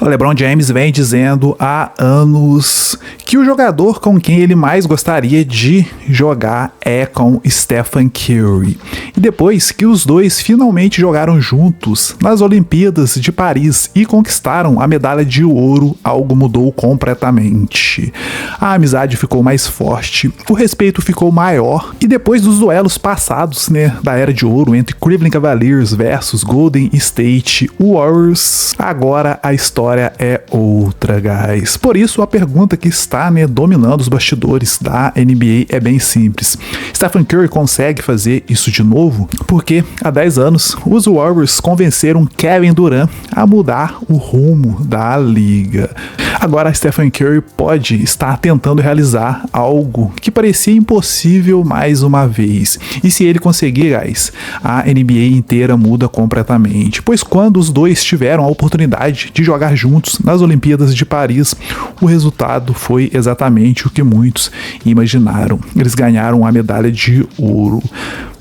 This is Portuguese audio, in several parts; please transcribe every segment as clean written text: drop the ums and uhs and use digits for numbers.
O LeBron James vem dizendo há anos que o jogador com quem ele mais gostaria de jogar é com Stephen Curry. E depois que os dois finalmente jogaram juntos nas Olimpíadas de Paris e conquistaram a medalha de ouro, algo mudou completamente. A amizade ficou mais forte, o respeito ficou maior e depois dos duelos passados, da Era de Ouro entre Cleveland Cavaliers versus Golden State Warriors, agora a história é outra, guys. Por isso a pergunta que está dominando os bastidores da NBA é bem simples. Stephen Curry consegue fazer isso de novo? Porque há 10 anos os Warriors convenceram Kevin Durant a mudar o rumo da liga. Agora Stephen Curry pode estar tentando realizar algo que parecia impossível mais uma vez. E se ele conseguir, guys, a NBA inteira muda completamente. Pois quando os dois tiveram a oportunidade de jogar juntos nas Olimpíadas de Paris, o resultado foi exatamente o que muitos imaginaram. Eles ganharam a medalha de ouro.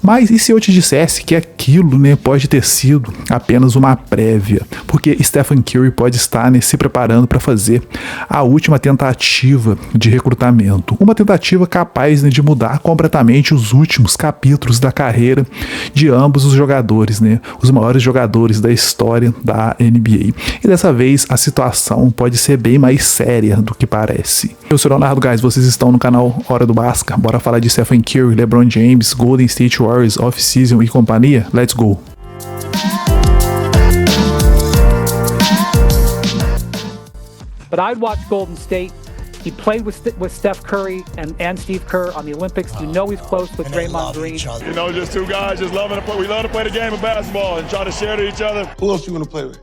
Mas e se eu te dissesse que aquilo pode ter sido apenas uma prévia? Porque Stephen Curry pode estar se preparando para fazer a última tentativa de recrutamento. Uma tentativa capaz de mudar completamente os últimos capítulos da carreira de ambos os jogadores, os maiores jogadores da história da NBA. E dessa vez a situação pode ser bem mais séria do que parece. Eu sou o Leonardo, guys, vocês estão no canal Hora do Basca. Bora falar de Stephen Curry, LeBron James, Golden State Warriors, off-season e companhia? Let's go! But I'd watch Golden State. He played with Steph Curry and Steve Kerr on the Olympics. You know he's close with Draymond Green. Just two guys just loving to play. We love to play the game of basketball and try to share to each other. Who else you want to play with?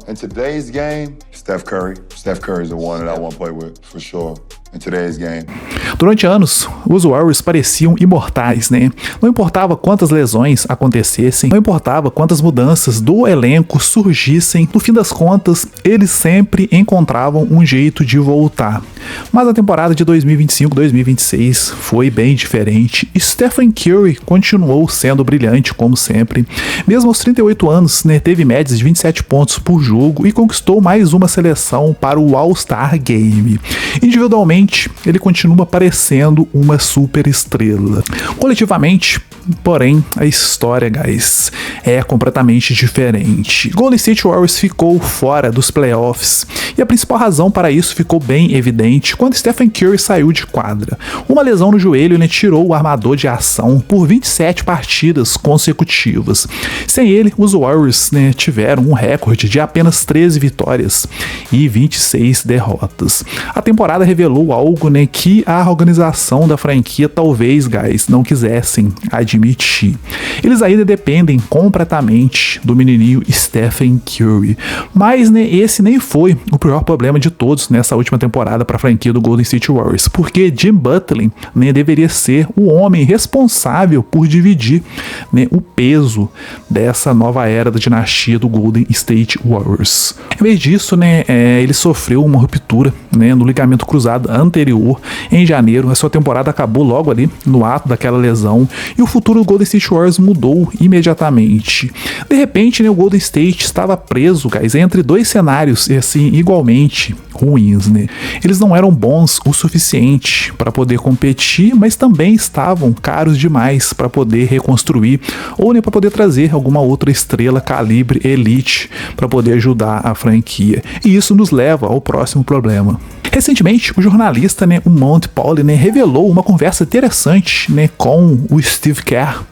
In today's game, Steph Curry. Steph Curry is the one that I want to play with, for sure. In today's game. Durante anos, os Warriors pareciam imortais, Não importava quantas lesões acontecessem, não importava quantas mudanças do elenco surgissem, no fim das contas, eles sempre encontravam um jeito de voltar. Mas a temporada de 2025-2026 foi bem diferente. Stephen Curry continuou sendo brilhante, como sempre. Mesmo aos 38 anos, teve médias de 27 pontos por jogo e conquistou mais uma seleção para o All-Star Game. Individualmente, ele continua parecendo uma super estrela. Coletivamente, porém, a história, guys, é completamente diferente. Golden State Warriors ficou fora dos playoffs e a principal razão para isso ficou bem evidente quando Stephen Curry saiu de quadra. Uma lesão no joelho tirou o armador de ação por 27 partidas consecutivas. Sem ele, os Warriors tiveram um recorde de apenas 13 vitórias e 26 derrotas. A temporada revelou algo que a organização da franquia talvez, guys, não quisessem admitir. Eles ainda dependem completamente do menininho Stephen Curry. Mas esse nem foi o pior problema de todos nessa última temporada para a franquia do Golden State Warriors, porque Jim Butler deveria ser o homem responsável por dividir o peso dessa nova era da dinastia do Golden State Warriors. Em vez disso, ele sofreu uma ruptura no ligamento cruzado anterior em janeiro. A sua temporada acabou logo ali no ato daquela lesão e o futuro do Golden State Warriors mudou imediatamente. De repente, o Golden State estava preso, guys, entre dois cenários assim igualmente ruins, Eles não eram bons o suficiente para poder competir, mas também estavam caros demais para poder reconstruir ou para poder trazer alguma outra estrela calibre elite para poder ajudar a franquia. E isso nos leva ao próximo problema. Recentemente, o jornalista, o Mont Pauli, revelou uma conversa interessante, com o Steve Kerr.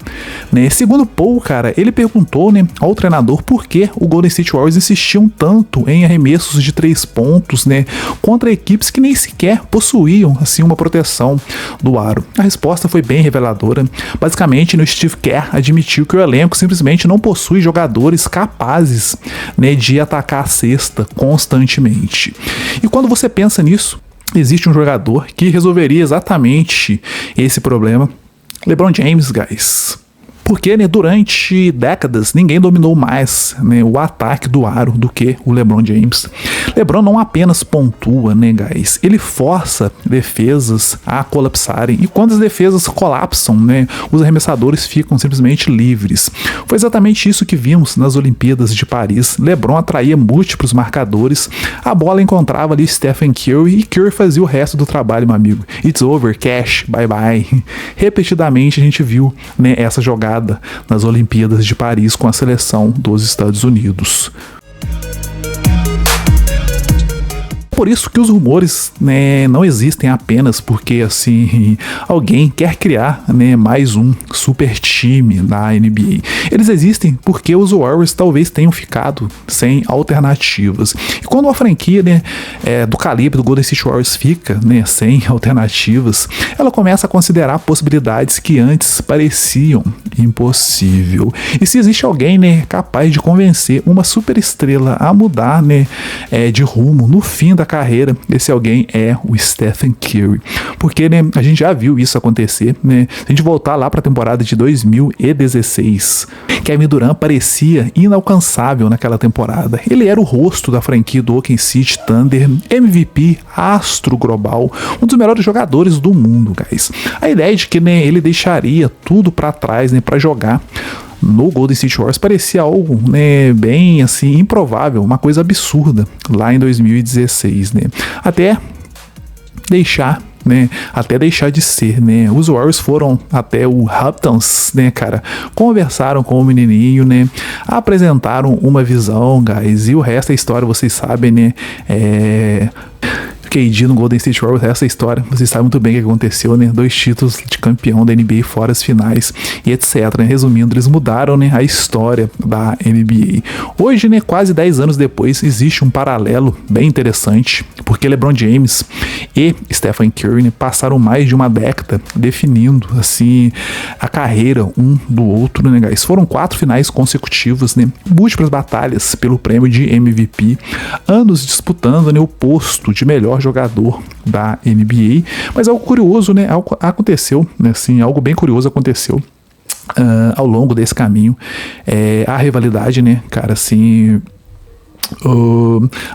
Segundo Paul, cara, ele perguntou, ao treinador por que o Golden State Warriors insistiam tanto em arremessos de 3 pontos, contra equipes que nem sequer possuíam, assim, uma proteção do aro. A resposta foi bem reveladora. Basicamente, o Steve Kerr admitiu que o elenco simplesmente não possui jogadores capazes, de atacar a cesta constantemente. E quando você pensa nisso, existe um jogador que resolveria exatamente esse problema. LeBron James, guys. Porque durante décadas ninguém dominou mais o ataque do aro do que o LeBron James. LeBron não apenas pontua, né, guys? Ele força defesas a colapsarem. E quando as defesas colapsam, né, os arremessadores ficam simplesmente livres. Foi exatamente isso que vimos nas Olimpíadas de Paris. LeBron atraía múltiplos marcadores, a bola encontrava ali Stephen Curry e Curry fazia o resto do trabalho, meu amigo. It's over, cash, bye bye. Repetidamente a gente viu, né, essa jogada nas Olimpíadas de Paris com a seleção dos Estados Unidos. Por isso que os rumores, né, não existem apenas porque assim alguém quer criar, né, mais um super time na NBA. Eles existem porque os Warriors talvez tenham ficado sem alternativas. E quando uma franquia, né, do calibre do Golden State Warriors fica, né, sem alternativas, ela começa a considerar possibilidades que antes pareciam impossível. E se existe alguém, né, capaz de convencer uma superestrela a mudar, né, de rumo no fim da carreira, esse alguém é o Stephen Curry. Porque, né, a gente já viu isso acontecer, né? Se a gente voltar lá para a temporada de 2016, Kevin Durant parecia inalcançável naquela temporada. Ele era o rosto da franquia do OKC Thunder, MVP, astro global, um dos melhores jogadores do mundo, guys. A ideia de que, né, ele deixaria tudo para trás, né, para jogar no Golden State Warriors parecia algo, né, bem assim improvável, uma coisa absurda lá em 2016, né? Até deixar de ser, né? Os Warriors foram até o Raptors, né, cara? Conversaram com o menininho, né? Apresentaram uma visão, guys, e o resto é história, vocês sabem, né? KD no Golden State Warriors, essa história, vocês sabem muito bem o que aconteceu, né? 2 títulos de campeão da NBA fora as finais e etc, né? Resumindo, eles mudaram, né, a história da NBA. Hoje, né, quase 10 anos depois, existe um paralelo bem interessante, porque LeBron James e Stephen Curry, né, passaram mais de uma década definindo, assim, a carreira um do outro, né, guys? Foram 4 finais consecutivas, né? Múltiplas batalhas pelo prêmio de MVP, anos disputando, né, o posto de melhor jogador da NBA, mas algo curioso, né, aconteceu, né, assim, algo bem curioso aconteceu ao longo desse caminho. A rivalidade, né, cara, assim,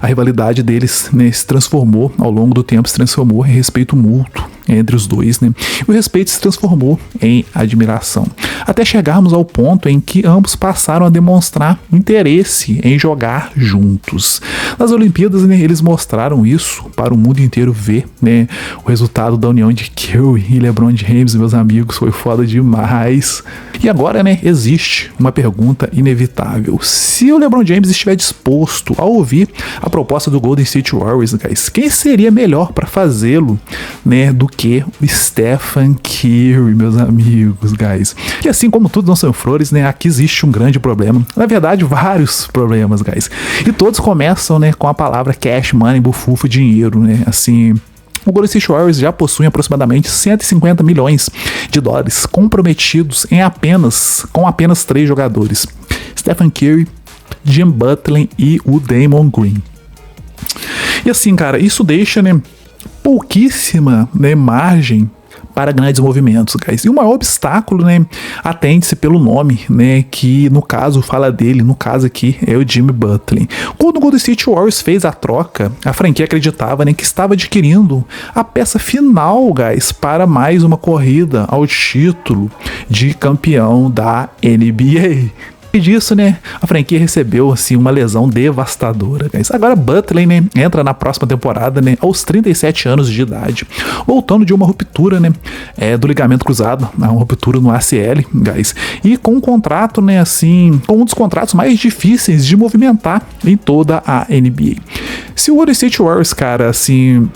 a rivalidade deles, né, se transformou ao longo do tempo, se transformou em respeito mútuo entre os dois, né? E o respeito se transformou em admiração, até chegarmos ao ponto em que ambos passaram a demonstrar interesse em jogar juntos. Nas Olimpíadas, né, eles mostraram isso para o mundo inteiro ver, né? O resultado da união de Curry e LeBron James, meus amigos, foi foda demais. E agora, né, existe uma pergunta inevitável: se o LeBron James estiver disposto a ouvir a proposta do Golden State Warriors, guys, quem seria melhor para fazê-lo, né, do que o Stephen Curry, meus amigos, guys? E assim como tudo não são flores, né, aqui existe um grande problema, na verdade vários problemas, guys, e todos começam, né, com a palavra cash money, bufufo, dinheiro, né? Assim, o Golden State Warriors já possui aproximadamente 150 milhões de dólares comprometidos com apenas 3 jogadores: Stephen Curry, Jim Butler e o Draymond Green. E assim, cara, isso deixa, né, pouquíssima, né, margem para grandes movimentos, guys. E o maior obstáculo, né, atende-se pelo nome, né, que no caso fala dele, no caso aqui é o Jimmy Butler. Quando o Golden State Warriors fez a troca, a franquia acreditava, né, que estava adquirindo a peça final, guys, para mais uma corrida ao título de campeão da NBA. E disso, né, a franquia recebeu, assim, uma lesão devastadora, guys. Agora Butler, né, entra na próxima temporada, né, aos 37 anos de idade, voltando de uma ruptura, né, do ligamento cruzado, uma ruptura no ACL, guys, e com um contrato, né, assim, com um dos contratos mais difíceis de movimentar em toda a NBA. Se o Golden State Warriors, cara, assim,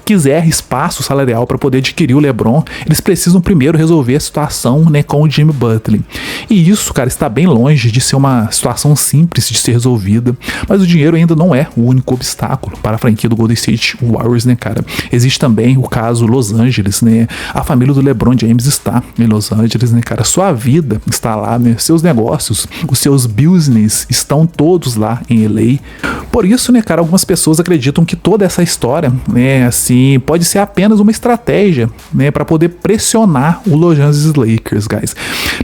quiser espaço salarial para poder adquirir o LeBron, eles precisam primeiro resolver a situação, né, com o Jimmy Butler. E isso, cara, está bem longe de ser uma situação simples de ser resolvida, mas o dinheiro ainda não é o único obstáculo para a franquia do Golden State Warriors, né, cara? Existe também o caso Los Angeles, né? A família do LeBron James está em Los Angeles, né, cara? Sua vida está lá, né? Seus negócios, os seus business estão todos lá em LA. Por isso, né, cara, algumas pessoas acreditam que toda essa história, né, assim, assim, pode ser apenas uma estratégia, né, para poder pressionar o Los Angeles Lakers, guys.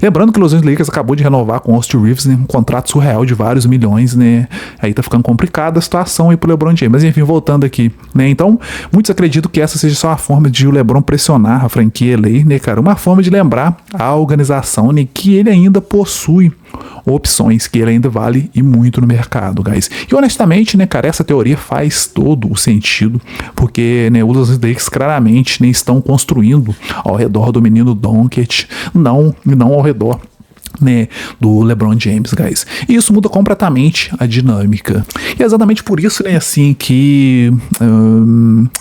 Lembrando que o Los Angeles Lakers acabou de renovar com o Austin Reeves, né, um contrato surreal de vários milhões, né? Aí tá ficando complicada a situação aí pro LeBron James. Mas enfim, voltando aqui, né? Então, muitos acreditam que essa seja só uma forma de o LeBron pressionar a franquia LA, né, cara? Uma forma de lembrar a organização, né, que ele ainda possui opções, que ele ainda vale e muito no mercado, guys. E honestamente, né, cara, essa teoria faz todo o sentido, porque, né, os Lakers claramente, né, estão construindo ao redor do menino Doncic, não ao redor, né, do LeBron James, guys. E isso muda completamente a dinâmica. E é exatamente por isso, né, assim, que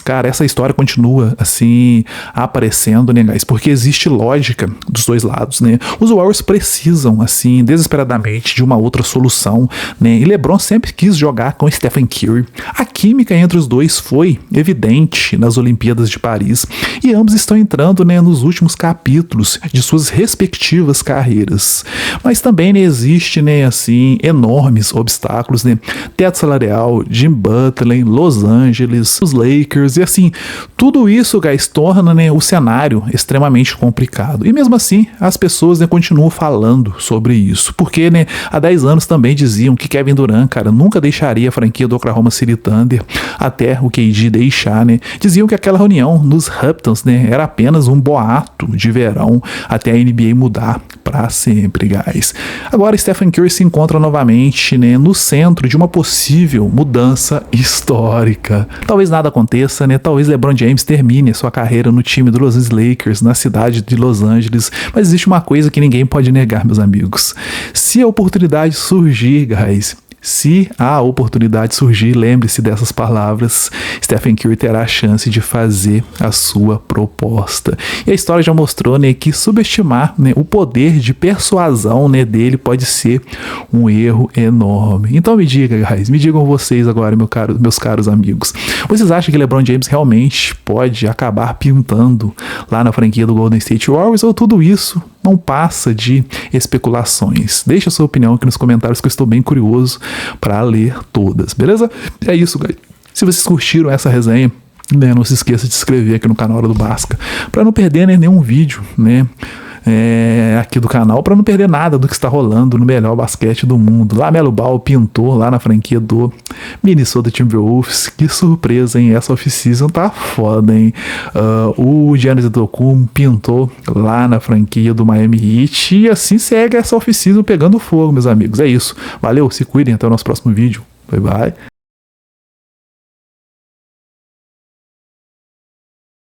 cara, essa história continua, assim, aparecendo, né, guys, porque existe lógica dos dois lados, né. Os Warriors precisam, assim, desesperadamente de uma outra solução, né, e LeBron sempre quis jogar com Stephen Curry. A química entre os dois foi evidente nas Olimpíadas de Paris, e ambos estão entrando, né, nos últimos capítulos de suas respectivas carreiras. Mas também, né, existe, né, assim, enormes obstáculos, né, teto salarial, Jim Butler, Los Angeles, os Lakers, e assim, tudo isso, guys, torna, né, o cenário extremamente complicado. E mesmo assim, as pessoas, né, continuam falando sobre isso, porque, né, há 10 anos também diziam que Kevin Durant, cara, nunca deixaria a franquia do Oklahoma City Thunder até o KD deixar, né. Diziam que aquela reunião nos Raptors, né, era apenas um boato de verão até a NBA mudar para sempre, guys. Agora Stephen Curry se encontra novamente, né, no centro de uma possível mudança histórica. Talvez nada aconteça, né? Talvez LeBron James termine a sua carreira no time do Los Angeles Lakers, na cidade de Los Angeles, mas existe uma coisa que ninguém pode negar, meus amigos. Se a oportunidade surgir, guys, se a oportunidade surgir, lembre-se dessas palavras, Stephen Curry terá a chance de fazer a sua proposta. E a história já mostrou, né, que subestimar, né, o poder de persuasão, né, dele pode ser um erro enorme. Então me diga, guys, me digam vocês agora, meus caros amigos, vocês acham que LeBron James realmente pode acabar pintando lá na franquia do Golden State Warriors, ou tudo isso não passa de especulações? Deixa a sua opinião aqui nos comentários, que eu estou bem curioso para ler todas, beleza? É isso, guys. Se vocês curtiram essa resenha, né, não se esqueça de se inscrever aqui no canal Hora do Basca, para não perder, né, nenhum vídeo, né, aqui do canal, para não perder nada do que está rolando no melhor basquete do mundo. LaMelo Ball pintou lá na franquia do Minnesota Timberwolves. Que surpresa, hein? Essa off-season tá foda, hein? O Giannis Antetokounmpo pintou lá na franquia do Miami Heat, e assim segue essa off-season pegando fogo, meus amigos. É isso. Valeu, se cuidem, até o nosso próximo vídeo. Bye, bye.